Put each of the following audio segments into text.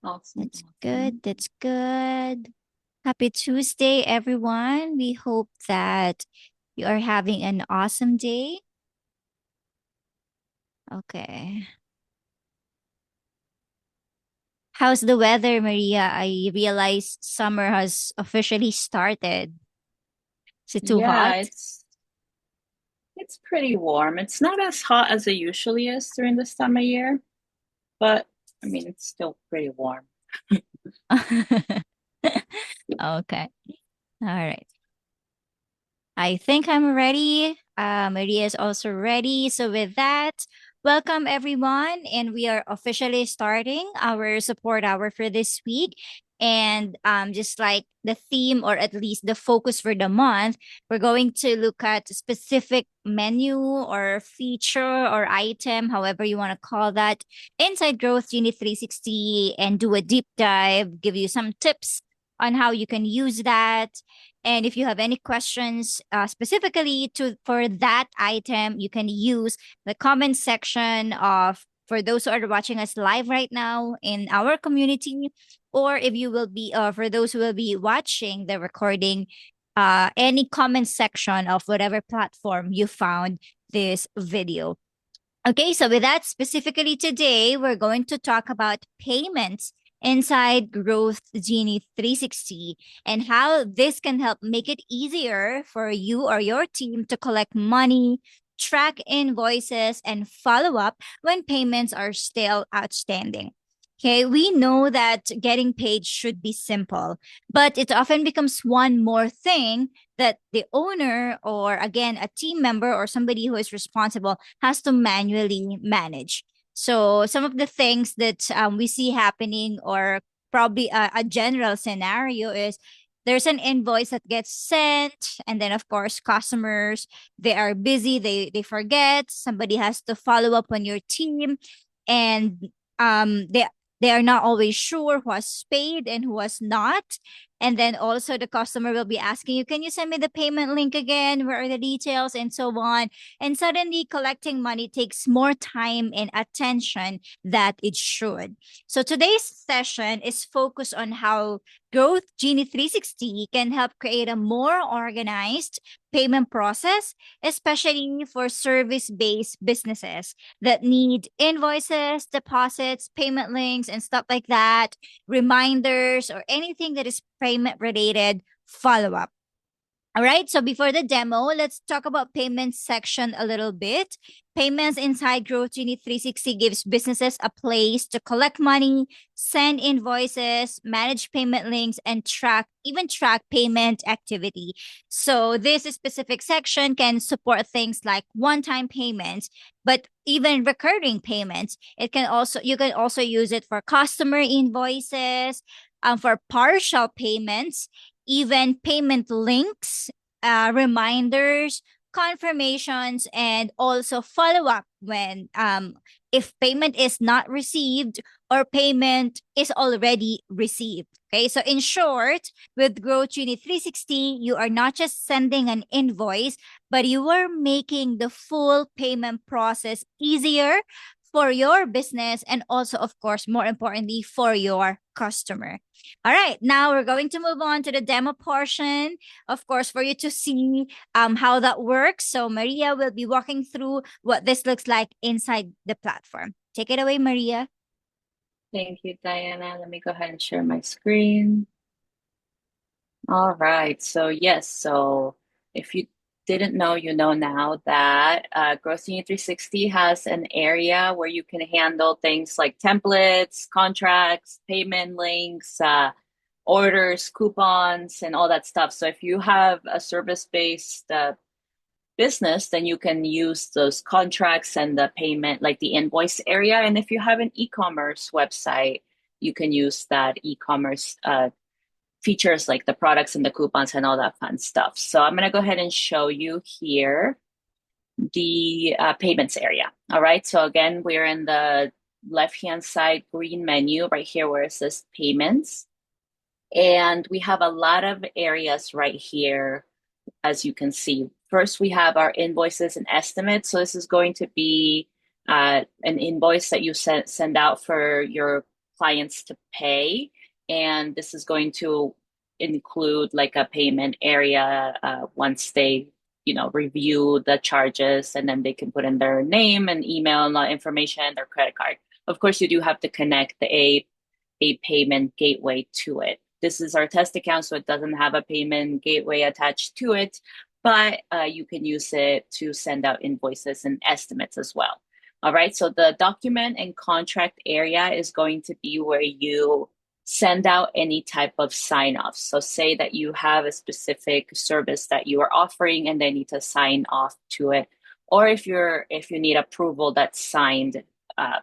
Awesome. That's Awesome. good. That's good. Happy Tuesday, everyone. We hope that you are having an awesome day. Okay. How's the weather, Maria? I realize summer has officially started. Is it too Yeah, hot? it's pretty warm. It's not as hot as it usually is during this time of year, but I mean it's still pretty warm. Okay. All right. I think I'm ready. Maria is also ready. So, with that, welcome everyone. And we are officially starting our support hour for this week. And just like the theme, or at least the focus for the month, we're going to look at a specific menu or feature or item, however you want to call that, inside Growth Genie 360 and do a deep dive, give you some tips on how you can use that, and if you have any questions specifically to for that item, you can use the comment section of for those who are watching us live right now in our community, or if you will be for those who will be watching the recording, any comment section of whatever platform you found this video. Okay, so with that, specifically today, we're going to talk about payments inside Growth Genie 360 and how this can help make it easier for you or your team to collect money, track invoices, and follow up when payments are still outstanding. Okay, we know that getting paid should be simple, but it often becomes one more thing that the owner, or again, a team member or somebody who is responsible, has to manually manage. So some of the things that we see happening, or probably a general scenario, is there's an invoice that gets sent, and then of course customers, they are busy, they forget, somebody has to follow up on your team, and they are not always sure who has paid and who has not. And then also the customer will be asking you, can you send me the payment link again? Where are the details? And so on. And suddenly collecting money takes more time and attention that it should. So today's session is focused on how Growth Genie 360 can help create a more organized payment process, especially for service based businesses that need invoices, deposits, payment links, and stuff like that, reminders, or anything that is payment related follow up. All right, so before the demo, let's talk about payments section a little bit. Payments inside Growth Genie 360 gives businesses a place to collect money, send invoices, manage payment links, and track payment activity. So this specific section can support things like one-time payments, but even recurring payments. You can also use it for customer invoices, for partial payments, even payment links, reminders, confirmations, and also follow up when if payment is not received or payment is already received. Okay, so in short, with Growth Genie 360, you are not just sending an invoice, but you are making the full payment process easier for your business, and also, of course, more importantly, for your customer. All right, now we're going to move on to the demo portion, of course, for you to see how that works. So Maria will be walking through what this looks like inside the platform. Take it away, Maria. Thank you, Diana. Let me go ahead and share my screen. All right. So yes, so if you didn't know, you know now that Growth 360 has an area where you can handle things like templates, contracts, payment links, orders, coupons, and all that stuff. So if you have a service-based business, then you can use those contracts and the payment, like the invoice area. And if you have an e-commerce website, you can use that e-commerce features like the products and the coupons and all that fun stuff. So I'm going to go ahead and show you here the payments area. All right. So again, we're in the left-hand side green menu right here where it says payments. And we have a lot of areas right here, as you can see. First, we have our invoices and estimates. So this is going to be an invoice that you send out for your clients to pay. And this is going to include like a payment area once they, review the charges, and then they can put in their name and email and all that information, their credit card. Of course, you do have to connect a payment gateway to it. This is our test account, so it doesn't have a payment gateway attached to it, but you can use it to send out invoices and estimates as well. All right, so the document and contract area is going to be where you send out any type of sign off. So say that you have a specific service that you are offering and they need to sign off to it. Or if you need approval that's signed, uh,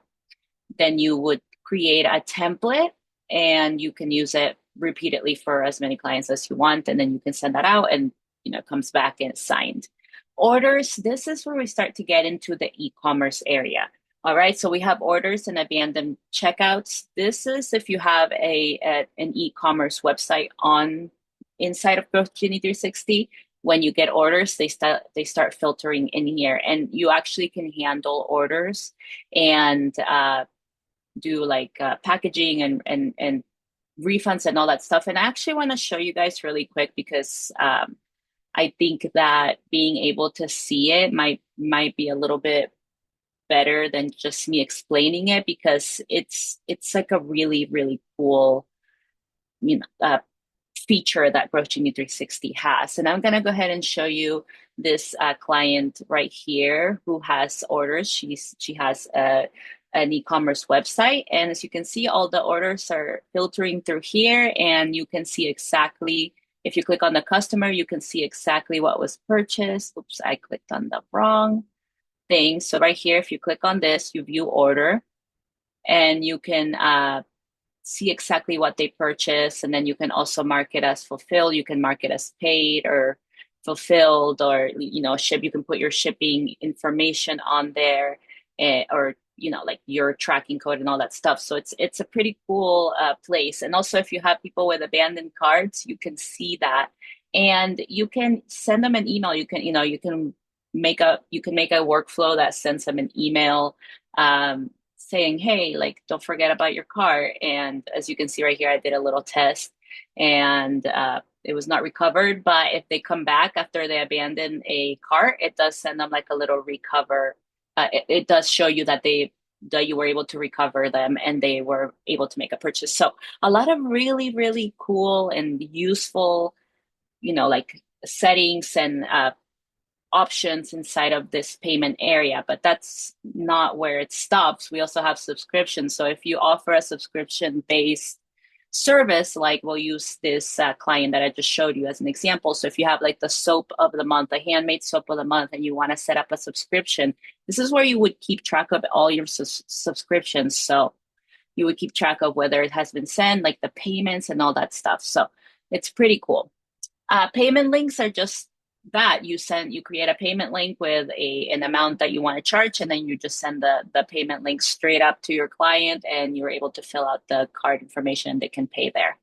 then you would create a template and you can use it repeatedly for as many clients as you want. And then you can send that out and, it comes back and it's signed. Orders, this is where we start to get into the e-commerce area. All right, so we have orders and abandoned checkouts. This is if you have an e-commerce website on inside of Growth Genie 360. When you get orders, they start filtering in here, and you actually can handle orders and do like packaging and refunds and all that stuff. And I actually want to show you guys really quick because I think that being able to see it might be a little bit better than just me explaining it, because it's like a really really cool you know uh, feature that Growth Genie 360 has. And I'm going to go ahead and show you this client right here who has orders. She has an e-commerce website, and as you can see, all the orders are filtering through here, and you can see exactly, if you click on the customer, you can see exactly what was purchased. Oops, I clicked on the wrong thing. So right here, if you click on this, you view order, and you can see exactly what they purchase. And then you can also mark it as fulfilled. You can mark it as paid or fulfilled, or, ship. You can put your shipping information on there, or, like your tracking code and all that stuff. So it's a pretty cool place. And also if you have people with abandoned carts, you can see that. And you can send them an email. You can make a workflow that sends them an email saying, hey, like, don't forget about your car. And as you can see right here, I did a little test, and it was not recovered. But if they come back after they abandon a cart, it does send them like a little recover. It does show you that you were able to recover them and they were able to make a purchase. So a lot of really, really cool and useful, like settings and options inside of this payment area. But that's not where it stops. We also have subscriptions. So if you offer a subscription based service, like we'll use this client that I just showed you as an example. So if you have like the soap of the month, the handmade soap of the month, and you want to set up a subscription, this is where you would keep track of all your subscriptions. So you would keep track of whether it has been sent, like the payments and all that stuff. So it's pretty cool. Payment links are just that you create a payment link with an amount that you want to charge, and then you just send the payment link straight up to your client, and you're able to fill out the card information and they can pay there.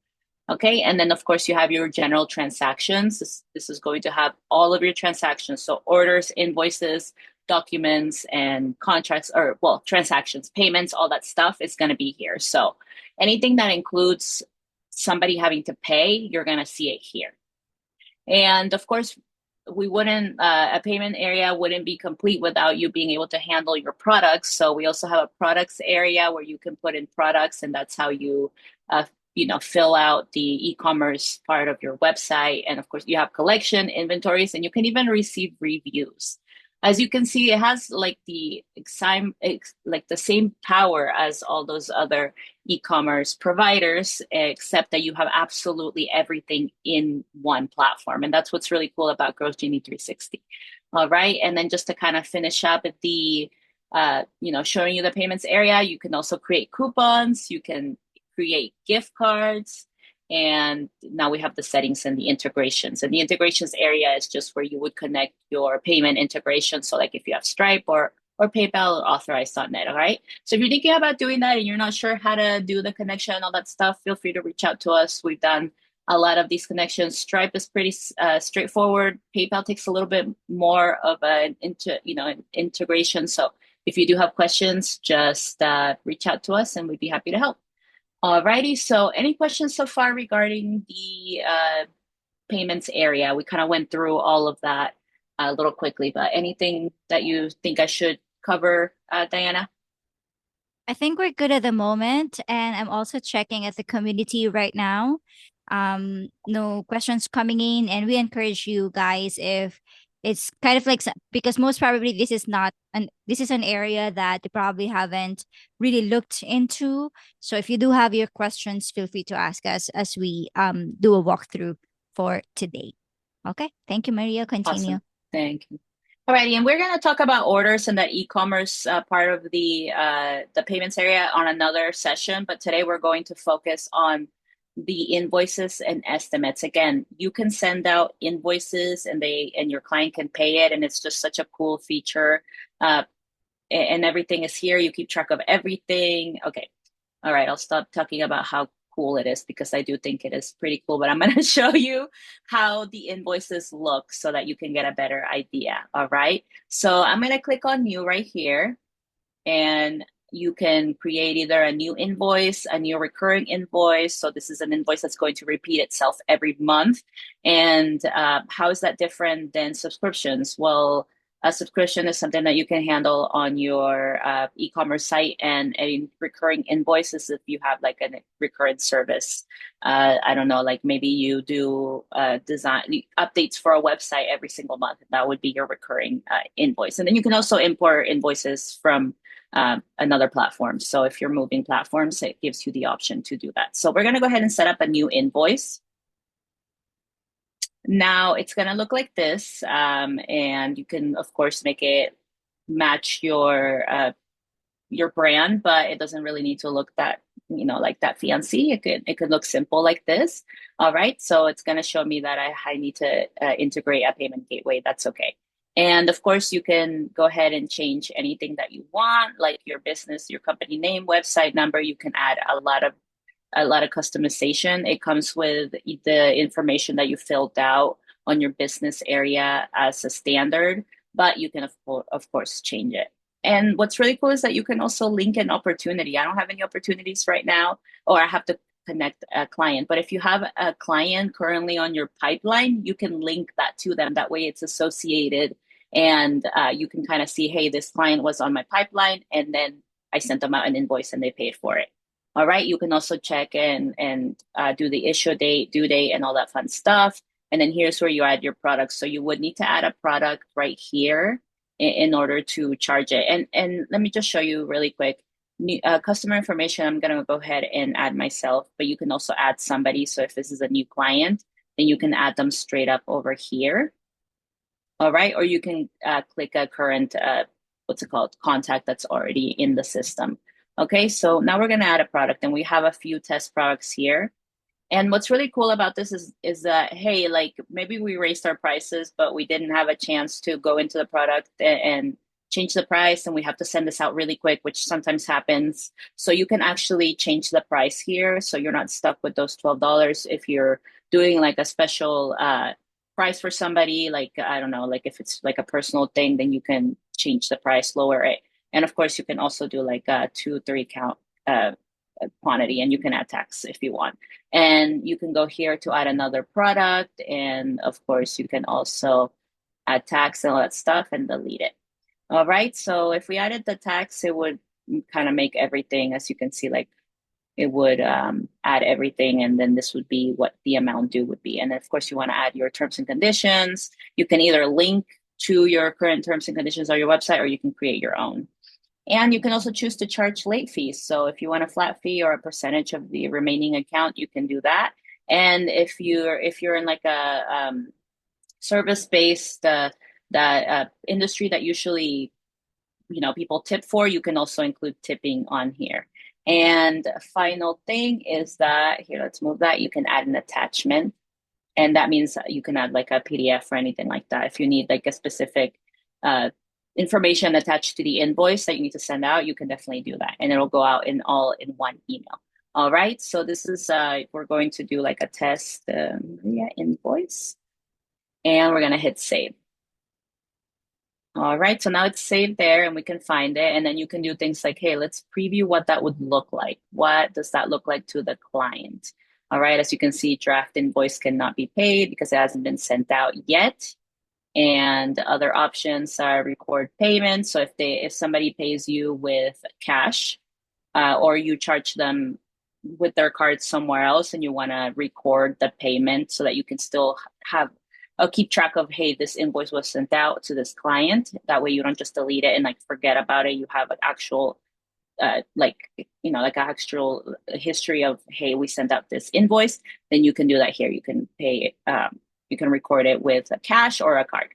Okay, and then of course you have your general transactions. This is going to have all of your transactions, so orders, invoices, documents, and contracts, or well, transactions, payments, all that stuff is going to be here. So anything that includes somebody having to pay, you're going to see it here. And of course, a payment area wouldn't be complete without you being able to handle your products. So we also have a products area where you can put in products, and that's how you, fill out the e-commerce part of your website. And of course, you have collection, inventories, and you can even receive reviews. As you can see, it has like the same power as all those other e-commerce providers, except that you have absolutely everything in one platform. And that's what's really cool about Growth Genie 360. All right. And then just to kind of finish up at the, showing you the payments area, you can also create coupons, you can create gift cards. And now we have the settings and the integrations. And the integrations area is just where you would connect your payment integration. So like if you have Stripe or PayPal or Authorize.net, all right? So if you're thinking about doing that and you're not sure how to do the connection and all that stuff, feel free to reach out to us. We've done a lot of these connections. Stripe is pretty straightforward. PayPal takes a little bit more of an integration. So if you do have questions, just reach out to us and we'd be happy to help. Alrighty, so any questions so far regarding the payments area? We kind of went through all of that a little quickly, but anything that you think I should cover, Diana? I think we're good at the moment, and I'm also checking at the community right now. No questions coming in, and we encourage you guys if it's kind of like because most probably this is an area that you probably haven't really looked into. So if you do have your questions, feel free to ask us as we do a walkthrough for today. Okay, thank you, Maria. Continue. Awesome. Thank you. Alrighty, and we're going to talk about orders and the e-commerce part of the payments area on another session, but today we're going to focus on the invoices and estimates. Again, you can send out invoices and your client can pay it, and it's just such a cool feature. Uh, and everything is here. You keep track of everything. Okay. All right. I'll stop talking about how cool it is because I do think it is pretty cool, but I'm going to show you how the invoices look so that you can get a better idea. All right. So I'm going to click on new right here and you can create either a new invoice, a new recurring invoice. So this is an invoice that's going to repeat itself every month. And how is that different than subscriptions? Well, a subscription is something that you can handle on your e-commerce site, and a recurring invoices if you have like a recurrent service. I don't know, like maybe you do design updates for a website every single month. That would be your recurring invoice. And then you can also import invoices from another platform. So if you're moving platforms, it gives you the option to do that. So we're going to go ahead and set up a new invoice. Now it's going to look like this. And you can, of course, make it match your brand, but it doesn't really need to look that, like that fancy. It could look simple like this. All right. So it's going to show me that I need to integrate a payment gateway. That's okay. And of course, you can go ahead and change anything that you want, like your business, your company name, website number. You can add a lot of customization. It comes with the information that you filled out on your business area as a standard, but you can, of course, change it. And what's really cool is that you can also link an opportunity. I don't have any opportunities right now, or I have to connect a client. But if you have a client currently on your pipeline, you can link that to them. That way it's associated and you can kind of see, hey, this client was on my pipeline and then I sent them out an invoice and they paid for it. All right. You can also check and do the issue date, due date, and all that fun stuff. And then here's where you add your products. So you would need to add a product right here in order to charge it. And let me just show you really quick. Customer information, I'm going to go ahead and add myself, but you can also add somebody. So if this is a new client, then you can add them straight up over here. All right. Or you can click a current, what's it called, contact that's already in the system. Okay. So now we're going to add a product and we have a few test products here. And what's really cool about this is that, hey, like maybe we raised our prices, but we didn't have a chance to go into the product and change the price, and we have to send this out really quick, which sometimes happens. So you can actually change the price here, so you're not stuck with those $12. If you're doing like a special price for somebody, like I don't know, like if it's like a personal thing, then you can change the price, lower it, and of course you can also do like a 2, 3 count quantity, and you can add tax if you want. And you can go here to add another product. And of course, you can also add tax and all that stuff and delete it. All right. So if we added the tax, it would kind of make everything, as you can see, like it would add everything. And then this would be what the amount due would be. And of course, you want to add your terms and conditions. You can either link to your current terms and conditions on your website, or you can create your own. And you can also choose to charge late fees. So if you want a flat fee or a percentage of the remaining account, you can do that. And if you're in like a service-based that industry that usually people tip for, you can also include tipping on here. And final thing is that here, let's move that. You can add an attachment, and that means you can add like a PDF or anything like that. If you need like a specific information attached to the invoice that you need to send out, you can definitely do that. And it'll go out all in one email. All right. So this is, we're going to do like a test invoice, and we're going to hit save. All right, so now it's saved there and we can find it. And then you can do things like, hey, let's preview what that would look like. What does that look like to the client? All right, as you can see, draft invoice cannot be paid because it hasn't been sent out yet. And other options are record payment. So if somebody pays you with cash, or you charge them with their card somewhere else and you want to record the payment so that you can still have keep track of, hey, this invoice was sent out to this client. That way you don't just delete it and like forget about it. You have an actual like an actual history of, hey, we sent out this invoice. Then you can do that here. You can pay you can record it with a cash or a card.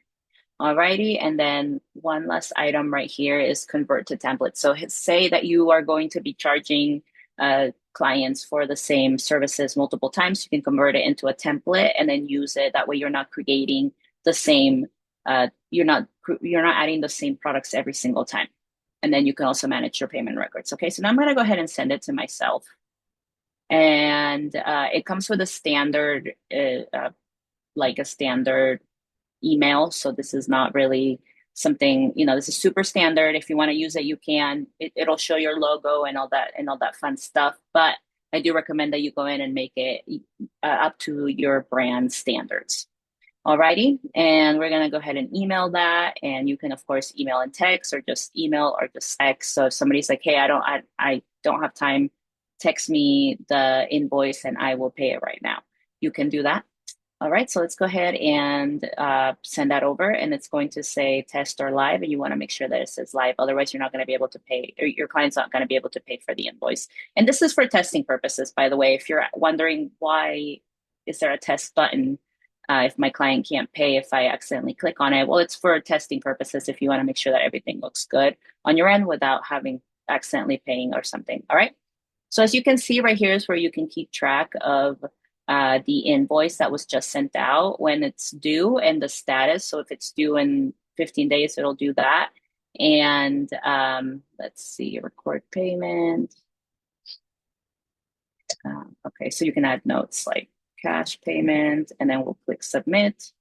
Alrighty, and then one last item right here is convert to template. So say that you are going to be charging clients for the same services multiple times. You can convert it into a template and then use it. That way, you're not creating the same. You're not adding the same products every single time. And then you can also manage your payment records. Okay, so now I'm going to go ahead and send it to myself, and it comes with a standard, like a standard email. So this is not really something, this is super standard. If you want to use it, you can. It'll show your logo and all that fun stuff. But I do recommend that you go in and make it up to your brand standards. Alrighty, and we're gonna go ahead and email that, and you can of course email and text, or just email, or just text. So if somebody's like, "Hey, I don't have time, text me the invoice and I will pay it right now," you can do that. All right, so let's go ahead and send that over, and it's going to say test or live, and you want to make sure that it says live. Otherwise, you're not going to be able to pay, or your client's not going to be able to pay for the invoice. And this is for testing purposes, by the way. If you're wondering why is there a test button if my client can't pay if I accidentally click on it, well, it's for testing purposes if you want to make sure that everything looks good on your end without having accidentally paying or something. All right. So as you can see right here is where you can keep track of the invoice that was just sent out, when it's due, and the status. So if it's due in 15 days, it'll do that. And let's see, record payment. Okay, so you can add notes like cash payment, and then we'll click submit.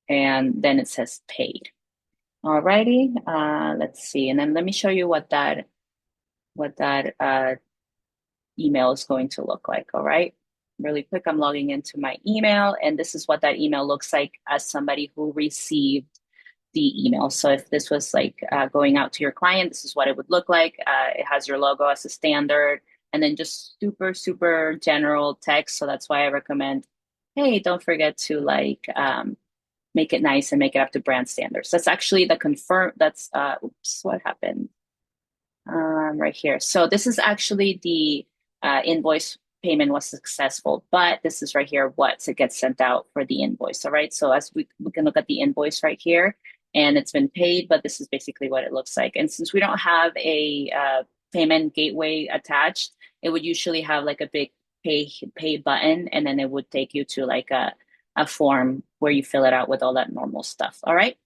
And then it says paid. Alrighty, let's see. And then let me show you what that email is going to look like. All right. Really quick, I'm logging into my email, and this is what that email looks like as somebody who received the email. So if this was like going out to your client, this is what it would look like. It has your logo as a standard, and then just super, super general text. So that's why I recommend, hey, don't forget to make it nice and make it up to brand standards. That's actually the confirm. That's oops, what happened right here. So this is actually the invoice payment was successful, but this is right here what gets sent out for the invoice. All right. So as we can look at the invoice right here, and it's been paid, but this is basically what it looks like. And since we don't have a payment gateway attached, it would usually have like a big pay button, and then it would take you to like a form where you fill it out with all that normal stuff. All right.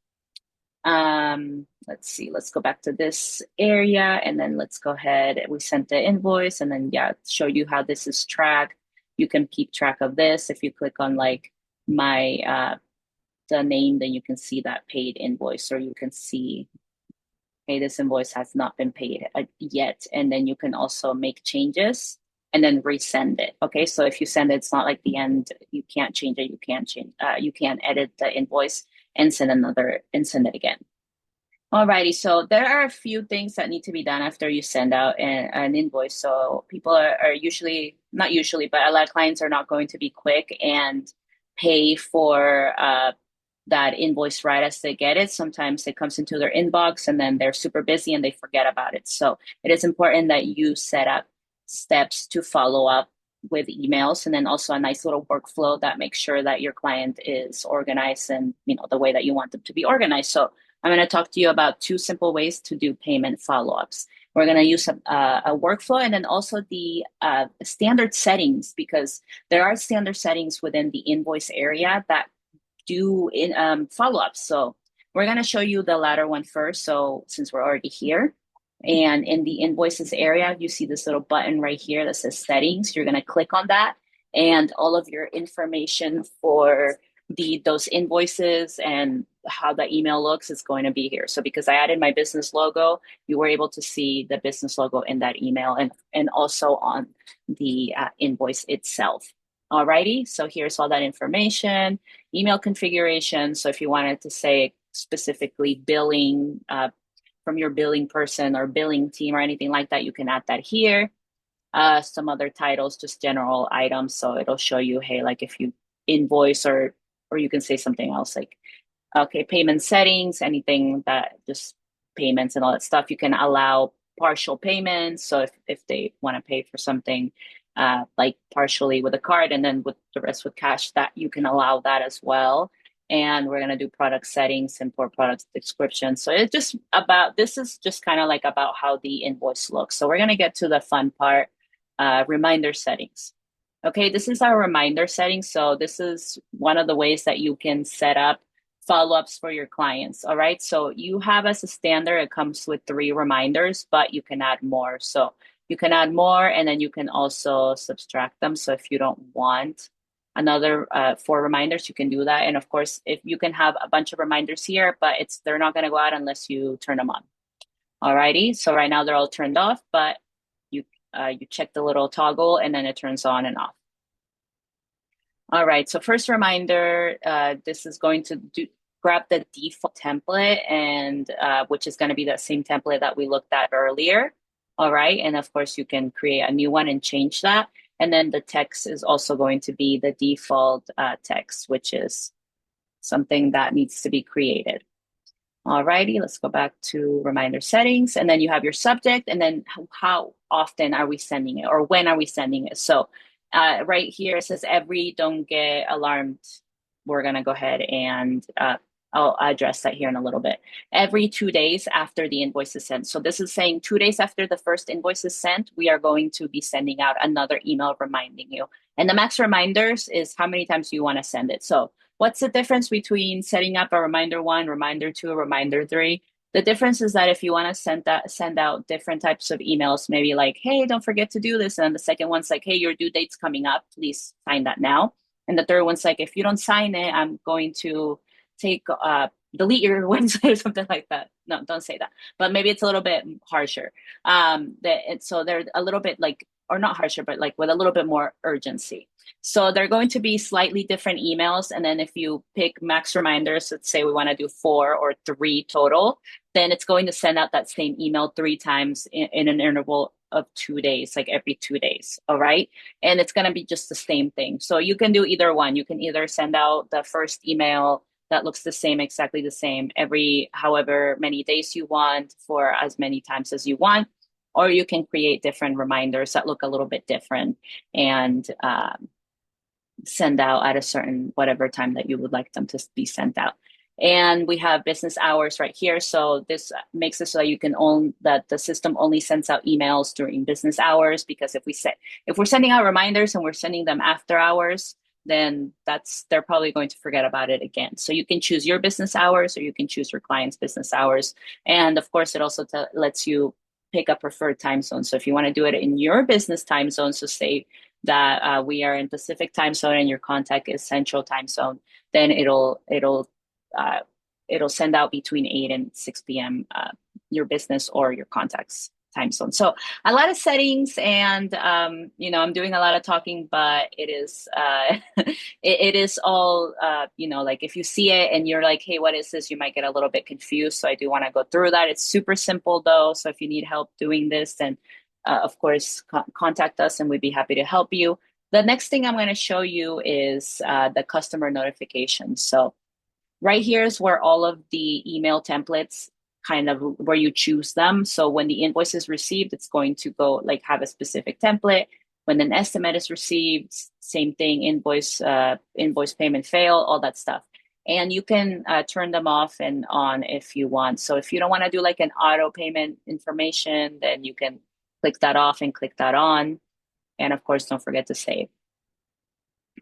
Let's see, let's go back to this area, and then let's go ahead. We sent the invoice, and then yeah, show you how this is tracked. You can keep track of this. If you click on like my the name, then you can see that paid invoice, or you can see, hey, this invoice has not been paid yet. And then you can also make changes and then resend it. Okay, so if you send it, it's not like the end, you can't change it, you can't edit the invoice and send it again. Alrighty, so there are a few things that need to be done after you send out an invoice. So people are usually, not usually, but a lot of clients are not going to be quick and pay for that invoice right as they get it. Sometimes it comes into their inbox and then they're super busy and they forget about it. So it is important that you set up steps to follow up with emails, and then also a nice little workflow that makes sure that your client is organized and the way that you want them to be organized. So I'm going to talk to you about two simple ways to do payment follow-ups. We're going to use a workflow, and then also the standard settings, because there are standard settings within the invoice area that do in follow-ups. So we're going to show you the latter one first. So since we're already here, and in the invoices area, you see this little button right here that says settings. You're going to click on that, and all of your information for those invoices and how the email looks is going to be here. So because I added my business logo, you were able to see the business logo in that email and also on the invoice itself. Alrighty, so here's all that information, email configuration. So if you wanted to say specifically billing from your billing person or billing team or anything like that, you can add that here. Some other titles, just general items. So it'll show you, hey, like if you invoice or you can say something else like, okay, payment settings, anything that just payments and all that stuff. You can allow partial payments. So if they want to pay for something like partially with a card and then with the rest with cash, that you can allow that as well. And we're going to do product settings, import product description. So it's just about, this is just kind of like about how the invoice looks. So we're going to get to the fun part, reminder settings. Okay, this is our reminder settings. So this is one of the ways that you can set up follow-ups for your clients. All right. So you have as a standard, it comes with 3 reminders, but you can add more. So you can add more and then you can also subtract them. So if you don't want another 4 reminders, you can do that. And of course, if you can have a bunch of reminders here, but they're not going to go out unless you turn them on. All righty. So right now they're all turned off, but you check the little toggle and then it turns on and off. All right, so first reminder, this is going to grab the default template and which is going to be the same template that we looked at earlier. All right, and of course you can create a new one and change that. And then the text is also going to be the default text, which is something that needs to be created. All righty, let's go back to reminder settings. And then you have your subject and then how often are we sending it or when are we sending it? So right here it says every, don't get alarmed. We're going to go ahead and I'll address that here in a little bit. Every 2 days after the invoice is sent. So this is saying 2 days after the first invoice is sent, we are going to be sending out another email reminding you. And the max reminders is how many times you want to send it. So what's the difference between setting up a reminder 1, reminder 2, reminder 3? The difference is that if you want to send out different types of emails, maybe like, hey, don't forget to do this. And the second one's like, hey, your due date's coming up. Please sign that now. And the third one's like, if you don't sign it, I'm going to delete your website or something like that. No, don't say that. But maybe it's a little bit harsher. So they're a little bit like, or not harsher, but like with a little bit more urgency. So they're going to be slightly different emails. And then if you pick max reminders, let's say we want to do 4 or 3 total, then it's going to send out that same email 3 times in an interval of 2 days, like every 2 days. All right. And it's going to be just the same thing. So you can do either one. You can either send out the first email that looks the same, exactly the same, every however many days you want for as many times as you want, or you can create different reminders that look a little bit different and send out at a certain whatever time that you would like them to be sent out. And we have business hours right here. So this makes it so that you can own that the system only sends out emails during business hours, because if we're sending out reminders and we're sending them after hours, then they're probably going to forget about it again. So you can choose your business hours or you can choose your client's business hours. And of course, it also lets you pick a preferred time zone. So if you want to do it in your business time zone, so say that we are in Pacific time zone and your contact is Central time zone, then it'll send out between 8 and 6 p.m. Your business or your contacts time zone. So a lot of settings, and I'm doing a lot of talking, but it is it is all like if you see it and you're like, hey, what is this? You might get a little bit confused. So I do want to go through that. It's super simple though. So if you need help doing this, then of course contact us and we'd be happy to help you. The next thing I'm going to show you is the customer notifications. So right here is where all of the email templates kind of where you choose them. So when the invoice is received, it's going to go like have a specific template. When an estimate is received, same thing, invoice payment fail, all that stuff. And you can turn them off and on if you want. So if you don't want to do like an auto payment information, then you can click that off and click that on. And of course, don't forget to save.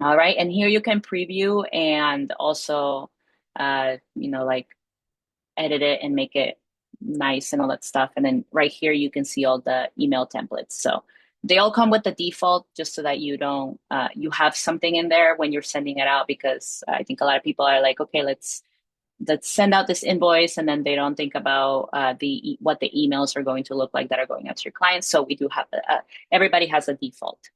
All right. And here you can preview and also, like edit it and make it nice and all that stuff. And then right here, you can see all the email templates. So they all come with the default just so that you don't, you have something in there when you're sending it out, because I think a lot of people are like, okay, let's that send out this invoice and then they don't think about what the emails are going to look like that are going out to your clients. So we do have everybody has a default.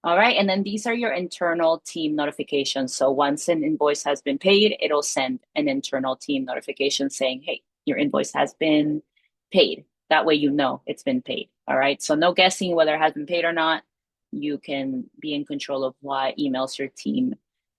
All right. And then these are your internal team notifications. So once an invoice has been paid, it'll send an internal team notification saying, hey, your invoice has been paid. That way you know it's been paid. All right. So no guessing whether it has been paid or not. You can be in control of what emails your team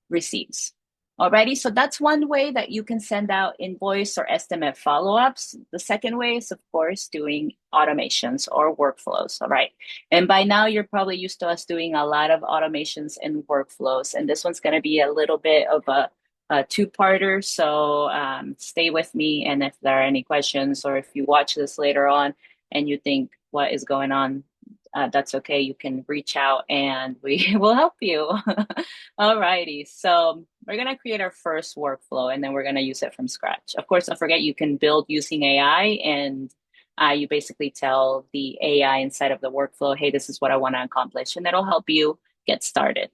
receives. Alrighty, so that's one way that you can send out invoice or estimate follow-ups. The second way is, of course, doing automations or workflows. All right. And by now, you're probably used to us doing a lot of automations and workflows. And this one's going to be a little bit of a two-parter. So stay with me. And if there are any questions or if you watch this later on and you think, what is going on? That's okay. You can reach out and we will help you. All righty. So we're going to create our first workflow and then we're going to use it from scratch. Of course, don't forget you can build using AI and you basically tell the AI inside of the workflow, hey, this is what I want to accomplish, and that'll help you get started.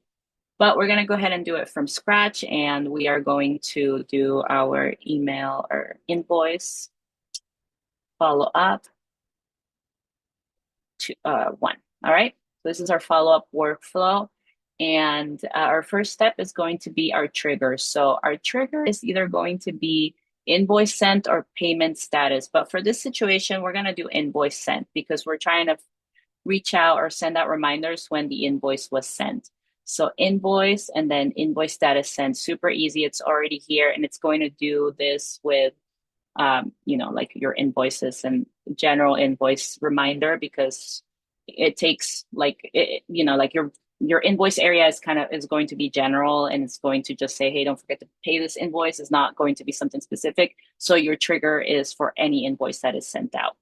But we're going to go ahead and do it from scratch, and we are going to do our email or invoice follow up to one. All right. So this is our follow up workflow. And our first step is going to be our trigger. So our trigger is either going to be invoice sent or payment status. But for this situation, we're going to do invoice sent because we're trying to reach out or send out reminders when the invoice was sent. So invoice and then invoice status sent, super easy. It's already here and it's going to do this with like your invoices and general invoice reminder because it takes like your invoice area is going to be general and it's going to just say, hey, don't forget to pay this invoice. It's not going to be something specific. So your trigger is for any invoice that is sent out.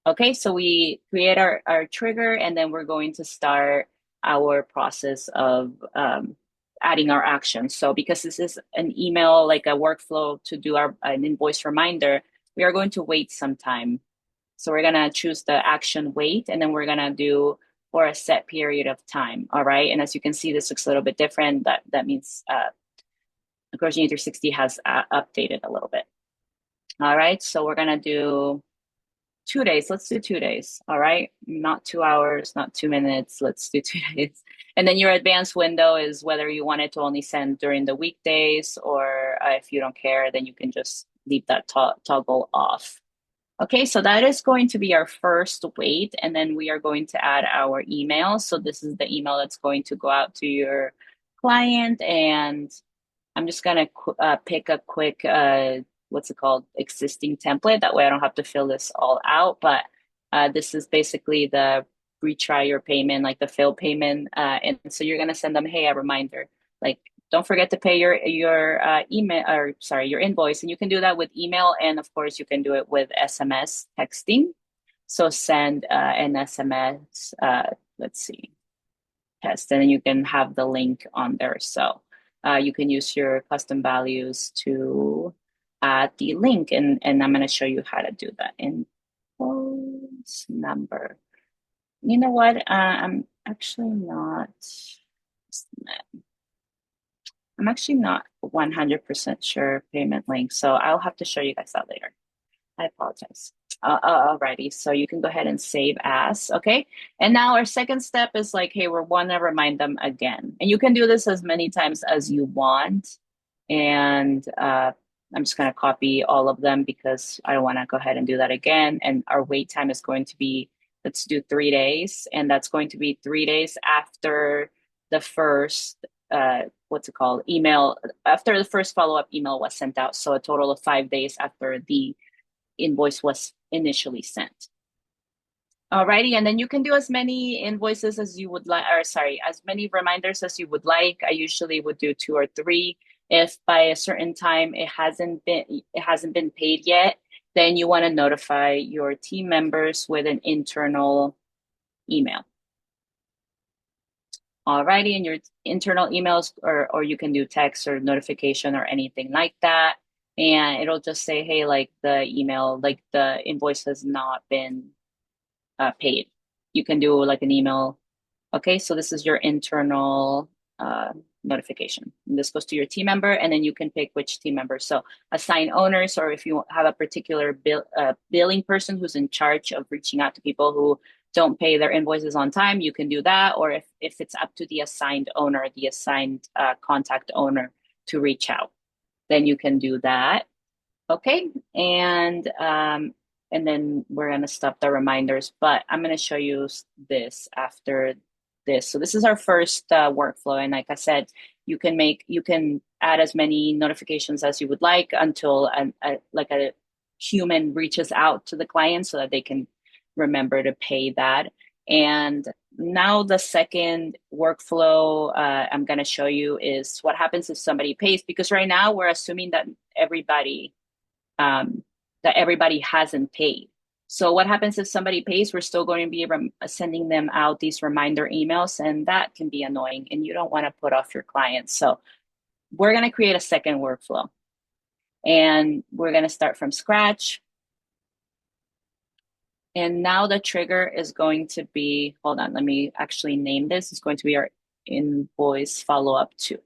Okay, so we create our trigger and then we're going to start our process of adding our actions. So because this is an email, like a workflow to do an invoice reminder, we are going to wait some time. So we're going to choose the action wait, and then we're going to do for a set period of time. All right. And as you can see, this looks a little bit different. That means Virginia 360 has updated a little bit. All right. So we're going to do 2 days. Let's do 2 days. All right. Not 2 hours, not 2 minutes. Let's do 2 days. And then your advanced window is whether you want it to only send during the weekdays or if you don't care, then you can just leave that toggle off. Okay, so that is going to be our first wait. And then we are going to add our email. So this is the email that's going to go out to your client. And I'm just going to pick a quick, what's it called, existing template. That way I don't have to fill this all out. But this is basically the retry your payment, like the failed payment. And so you're going to send them, hey, a reminder, like, don't forget to pay your email or sorry, your invoice. And you can do that with email. And of course, you can do it with SMS texting. So send an SMS, let's see, test, and then you can have the link on there. So you can use your custom values to add the link. And I'm going to show you how to do that. Invoice number. You know what? I'm actually not. I'm actually not 100% sure payment link, so I'll have to show you guys that later. I apologize. Alrighty, so you can go ahead and save as, okay? And now our second step is like, hey, we want to remind them again. And you can do this as many times as you want. And I'm just going to copy all of them because I don't want to go ahead and do that again. And our wait time is going to be, let's do 3 days. And that's going to be 3 days after the first what's it called, email, after the first follow-up email was sent out. So a total of 5 days after the invoice was initially sent. Alrighty, and then you can do as many invoices as you would like, or sorry, as many reminders as you would like. I usually would do 2 or 3. If by a certain time it hasn't been paid yet, then you want to notify your team members with an internal email. Alrighty, and your internal emails, or you can do text or notification or anything like that. And it'll just say, hey, like the email, like the invoice has not been paid. You can do like an email. Okay, so this is your internal notification. And this goes to your team member, and then you can pick which team member. So assign owners, or if you have a particular billing person who's in charge of reaching out to people who don't pay their invoices on time, you can do that. Or if it's up to the assigned owner, the assigned contact owner to reach out, then you can do that. Okay, and then we're gonna stop the reminders, but I'm gonna show you this after this. So this is our first workflow, and like I said, you can add as many notifications as you would like until like a human reaches out to the client so that they can remember to pay that. And now the second workflow I'm gonna show you is what happens if somebody pays, because right now we're assuming that um, everybody hasn't paid. So what happens if somebody pays? We're still going to be sending them out these reminder emails, and that can be annoying, and you don't want to put off your clients. So we're going to create a second workflow, and we're going to start from scratch. And now the trigger is going to be, hold on, let me actually name this. It's going to be our invoice follow-up 2.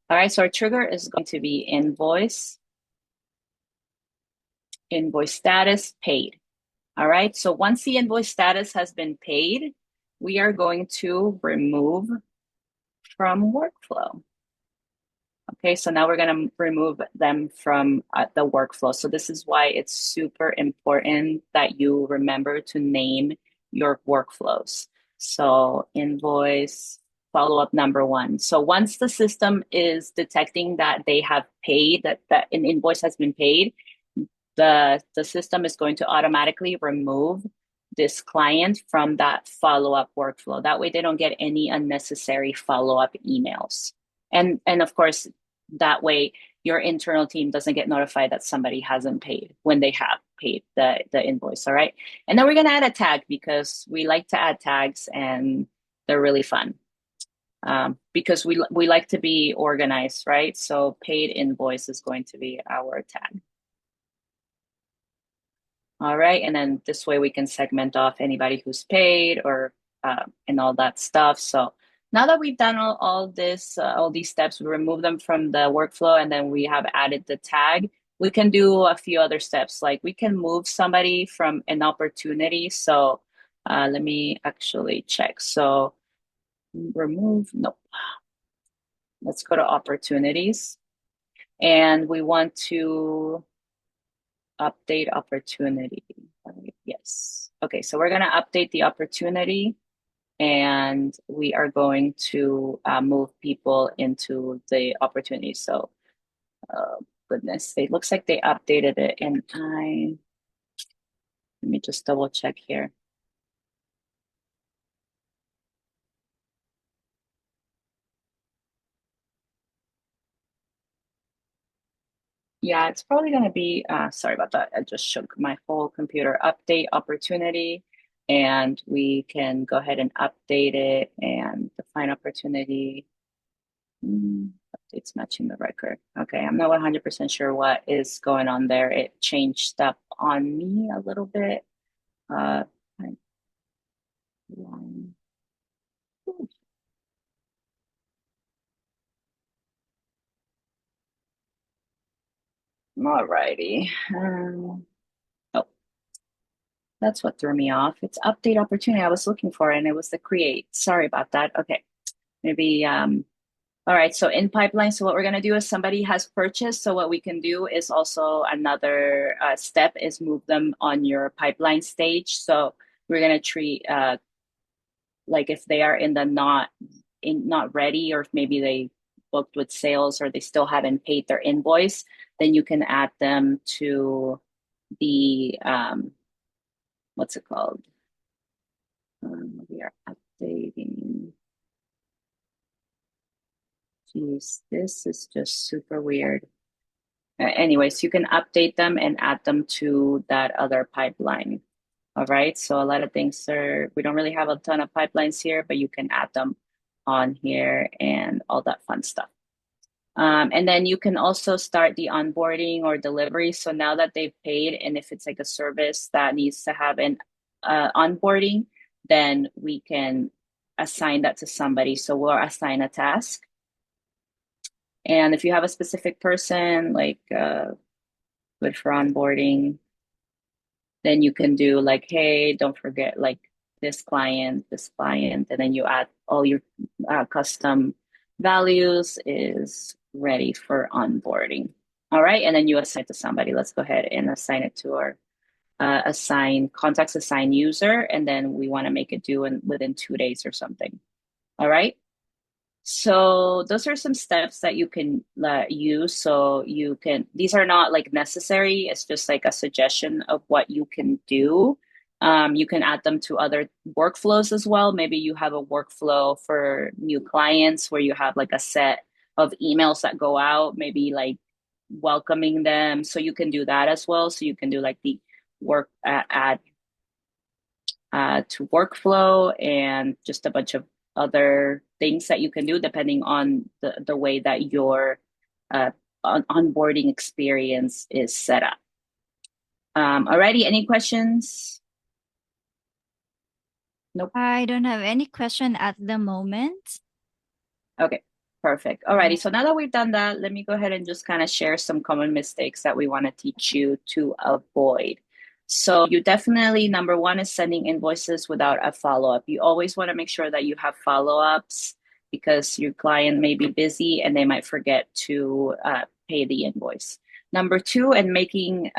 All right, so our trigger is going to be invoice status paid. All right, so once the invoice status has been paid, we are going to remove from workflow. Okay, so now we're going to remove them from the workflow. So this is why it's super important that you remember to name your workflows. So invoice follow-up number 1. So once the system is detecting that they have paid, that an invoice has been paid, the system is going to automatically remove this client from that follow-up workflow. That way they don't get any unnecessary follow-up emails. And of course, that way your internal team doesn't get notified that somebody hasn't paid when they have paid the invoice. All right. And then we're going to add a tag, because we like to add tags and they're really fun. Because we like to be organized, right? So paid invoice is going to be our tag. All right, and then this way we can segment off anybody who's paid or and all that stuff. So now that we've done all these steps, we remove them from the workflow, and then we have added the tag. We can do a few other steps, like we can move somebody from an opportunity. So let me actually check. So remove, nope. Let's go to opportunities, and we want to update opportunity. Yes. Okay, so we're going to update the opportunity, and we are going to move people into the opportunity. So, goodness, it looks like they updated it, and let me just double check here. Yeah, it's probably going to be, sorry about that. I just shook my whole computer. Update opportunity, and we can go ahead and update it and define opportunity. Updates matching the record. Okay, I'm not 100% sure what is going on there. It changed up on me a little bit. Uh, all righty. Oh, that's what threw me off. It's update opportunity. I was looking for it, and it was the create. Sorry about that. Okay, maybe all right, so in pipeline, so what we're going to do is somebody has purchased. So what we can do is also another step is move them on your pipeline stage. So we're going to treat like if they are in the not ready, or if maybe they booked with sales or they still haven't paid their invoice, then you can add them to the what's it called? We are updating. Geez, this is just super weird. Anyways, you can update them and add them to that other pipeline. All right. So a lot of things we don't really have a ton of pipelines here, but you can add them on here and all that fun stuff. And then you can also start the onboarding or delivery. So now that they've paid, and if it's like a service that needs to have an onboarding, then we can assign that to somebody. So we'll assign a task. And if you have a specific person, like good for onboarding, then you can do like, hey, don't forget like this client, and then you add all your custom values is ready for onboarding. All right, and then you assign it to somebody. Let's go ahead and assign it to our assign contacts assign user, and then we want to make it due within 2 days or something. All right. So those are some steps that you can use. So you can, these are not like necessary. It's just like a suggestion of what you can do. You can add them to other workflows as well. Maybe you have a workflow for new clients where you have like a set of emails that go out, maybe like welcoming them. So you can do that as well. So you can do like the work add to workflow and just a bunch of other things that you can do depending on the way that your uh, onboarding experience is set up. Alrighty, any questions? Nope. I don't have any question at the moment. Okay, perfect. Alrighty, so now that we've done that, let me go ahead and just kind of share some common mistakes that we want to teach you to avoid. So you definitely, number one is sending invoices without a follow-up. You always want to make sure that you have follow-ups because your client may be busy and they might forget to pay the invoice. Number two, and making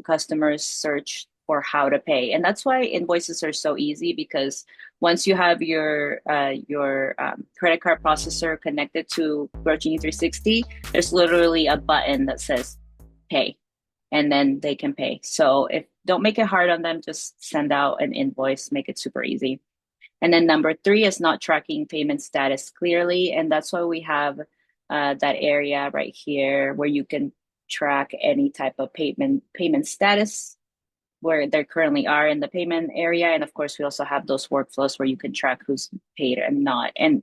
customers search for how to pay. And that's why invoices are so easy because once you have your credit card processor connected to Genie 360, there's literally a button that says pay, and then they can pay. So if don't make it hard on them, just send out an invoice, make it super easy. And then number three is not tracking payment status clearly, and that's why we have that area right here where you can track any type of payment status where they currently are in the payment area. And of course, we also have those workflows where you can track who's paid and not, and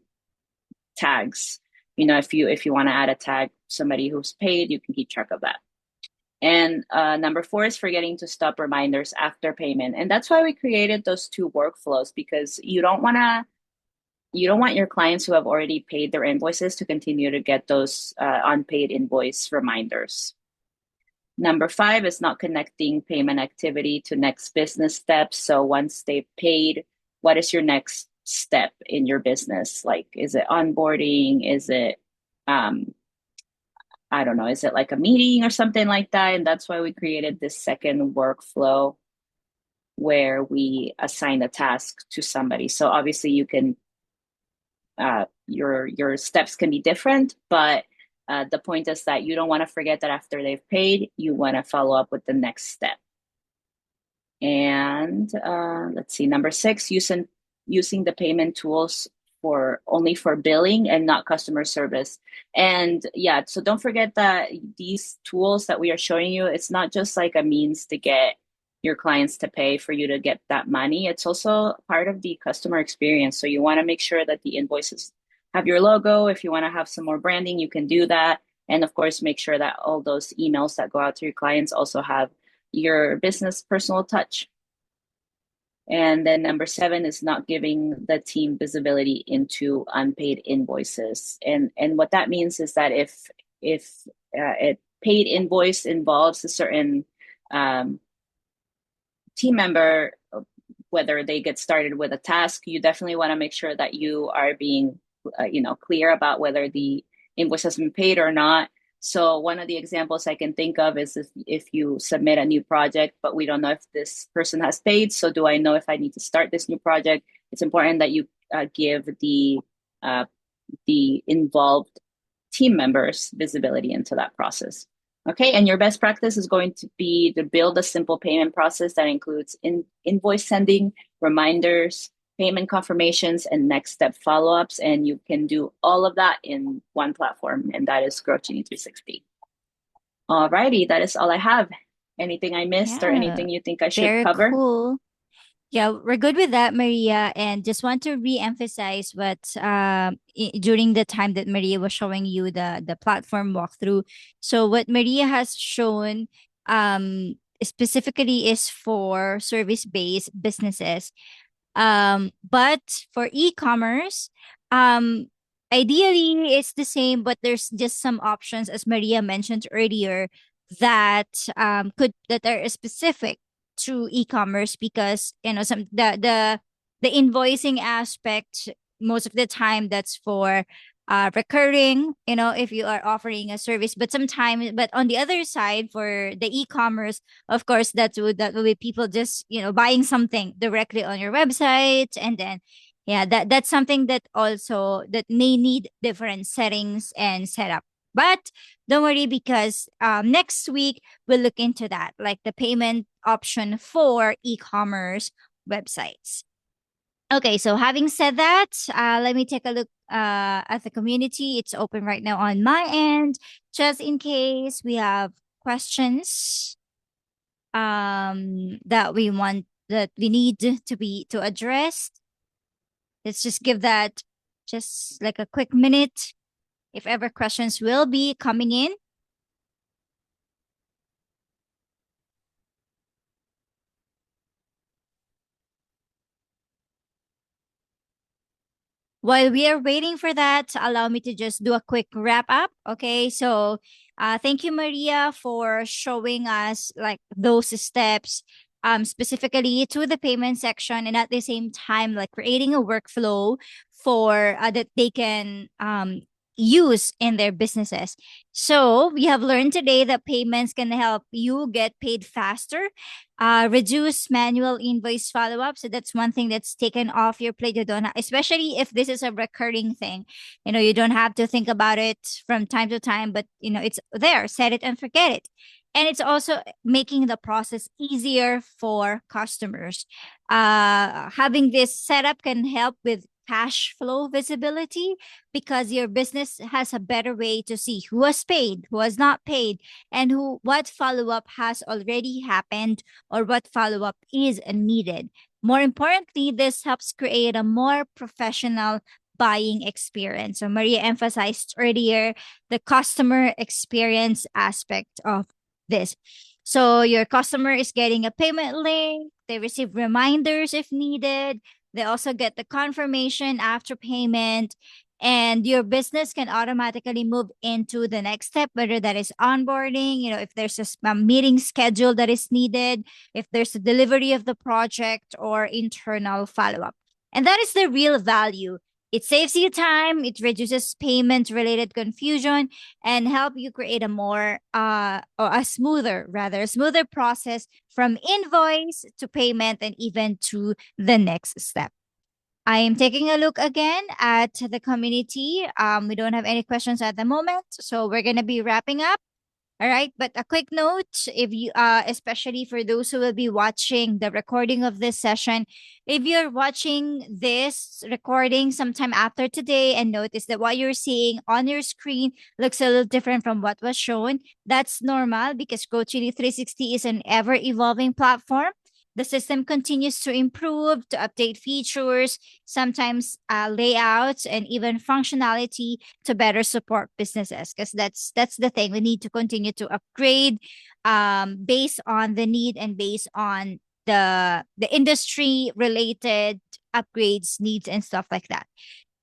tags. If you want to add a tag, somebody who's paid, you can keep track of that. And number four is forgetting to stop reminders after payment. And that's why we created those two workflows because you don't want your clients who have already paid their invoices to continue to get those unpaid invoice reminders. Number five is not connecting payment activity to next business steps. So once they've paid, what is your next step in your business? Like, is it onboarding? Is it, I don't know, is it like a meeting or something like that? And that's why we created this second workflow where we assign a task to somebody. So obviously you can, your steps can be different, but the point is that you don't want to forget that after they've paid, you want to follow up with the next step. And let's see, number six, using the payment tools for only for billing and not customer service. And yeah, so don't forget that these tools that we are showing you, it's not just like a means to get your clients to pay for you to get that money. It's also part of the customer experience. So you want to make sure that the invoices have your logo. If you want to have some more branding, you can do that. And of course, make sure that all those emails that go out to your clients also have your business personal touch. And then number seven is not giving the team visibility into unpaid invoices. And what that means is that if a paid invoice involves a certain team member, whether they get started with a task, you definitely want to make sure that you are being clear about whether the invoice has been paid or not. So one of the examples I can think of is if you submit a new project, but we don't know if this person has paid. So do I know if I need to start this new project? It's important that you give the involved team members visibility into that process. Okay, and your best practice is going to be to build a simple payment process that includes invoice sending, reminders, payment confirmations, and next step follow-ups. And you can do all of that in one platform, and that is Genie 360. All righty, that is all I have. Anything I missed or Yeah, anything you think I should very cover? cool. Yeah, we're good with that, Maria. And just want to re-emphasize what during the time that Maria was showing you the platform walkthrough. So what Maria has shown specifically is for service-based businesses. But for e-commerce, um, ideally it's the same, but there's just some options, as Maria mentioned earlier, that could that are specific to e-commerce, because some the invoicing aspect, most of the time that's for recurring, if you are offering a service. But sometimes, but on the other side, for the e-commerce, of course, that would be people just buying something directly on your website. And then yeah, that's something that also that may need different settings and setup. But don't worry, because next week we'll look into that, like the payment option for e-commerce websites. Okay, so having said that, let me take a look at the community. It's open right now on my end, just in case we have questions that we need to address. Let's just give that just like a quick minute, if ever questions will be coming in. While we are waiting for that, allow me to just do a quick wrap up. Okay, so thank you, Maria, for showing us like those steps, specifically to the payment section, and at the same time, like creating a workflow for that they can use in their businesses. So we have learned today that payments can help you get paid faster, reduce manual invoice follow up. So that's one thing that's taken off your plate. You don't, especially if this is a recurring thing. You don't have to think about it from time to time, but it's there. Set it and forget it. And it's also making the process easier for customers. Having this setup can help with cash flow visibility, because your business has a better way to see who has paid, who has not paid, and what follow up has already happened, or what follow up is needed. More importantly, this helps create a more professional buying experience. So, Maria emphasized earlier the customer experience aspect of this. So, your customer is getting a payment link, they receive reminders if needed, they also get the confirmation after payment, and your business can automatically move into the next step, whether that is onboarding, if there's a meeting schedule that is needed, if there's a delivery of the project, or internal follow-up. And that is the real value. It saves you time, it reduces payment related confusion, and help you create or a smoother process from invoice to payment, and even to the next step. I am taking a look again at the community. We don't have any questions at the moment, so we're gonna be wrapping up. All right, but a quick note, if you especially for those who will be watching the recording of this session, if you're watching this recording sometime after today and notice that what you're seeing on your screen looks a little different from what was shown, that's normal, because Coaching 360 is an ever evolving platform. The system continues to improve, to update features, sometimes layouts, and even functionality to better support businesses, because that's the thing, we need to continue to upgrade based on the need, and based on the industry related upgrades needs and stuff like that.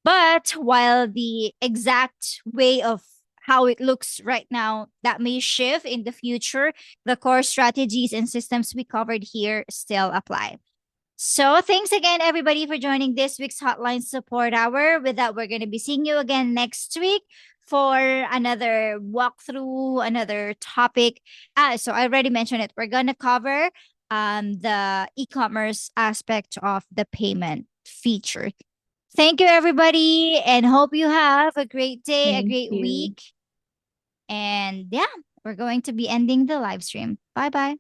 But while the exact way of how it looks right now that may shift in the future, the core strategies and systems we covered here still apply. So thanks again, everybody, for joining this week's Hotline Support Hour. With that, we're going to be seeing you again next week for another walkthrough, another topic. So I already mentioned it. We're going to cover the e-commerce aspect of the payment feature. Thank you, everybody, and hope you have a great day, a Thank great you. week. And yeah, we're going to be ending the live stream. Bye bye.